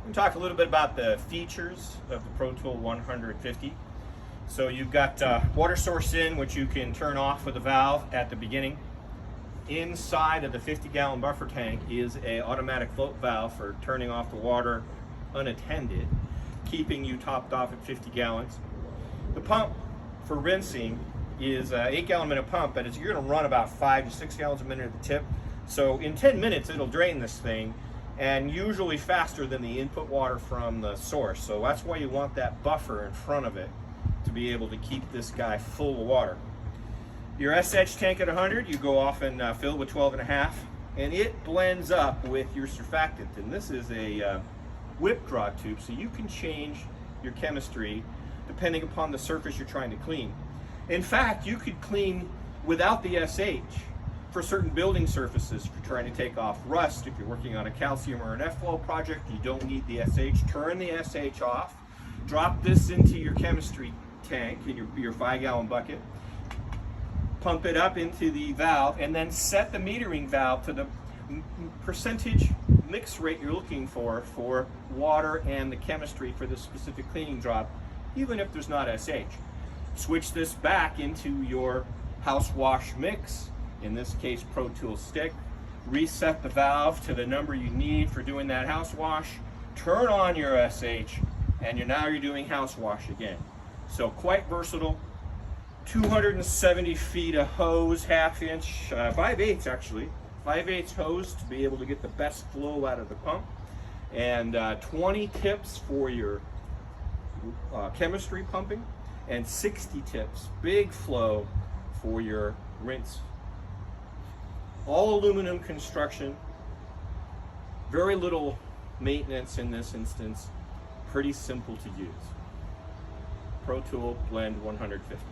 We'll talk a little bit about the features of the ProTool 150. So you've got water source in, which you can turn off with a valve at the beginning. Inside of the 50-gallon buffer tank is a automatic float valve for turning off the water unattended, keeping you topped off at 50 gallons. The pump for rinsing is an 8-gallon minute pump, but you're going to run about 5 to 6 gallons a minute at the tip. So in 10 minutes it'll drain this thing, and usually faster than the input water from the source. So that's why you want that buffer in front of it to be able to keep this guy full of water. Your SH tank at 100, you go off and fill with 12.5, and it blends up with your surfactant. And this is a whip draw tube, so you can change your chemistry depending upon the surface you're trying to clean. In fact, you could clean without the SH for certain building surfaces. If you're trying to take off rust, if you're working on a calcium or an F-flow project, you don't need the SH. Turn the SH off, drop this into your chemistry tank in your 5-gallon bucket, pump it up into the valve, and then set the metering valve to the percentage mix rate you're looking for water and the chemistry for this specific cleaning drop, even if there's not SH. Switch this back into your house wash mix, in this case ProTool stick, reset the valve to the number you need for doing that house wash, turn on your SH, and now you're doing house wash again. So quite versatile. 270 feet of hose, 1/2 inch, 5/8 actually, 5/8 hose to be able to get the best flow out of the pump, and 20 tips for your chemistry pumping, and 60 tips, big flow, for your rinse. All aluminum construction, very little maintenance in this instance, pretty simple to use. ProTool Blend 150.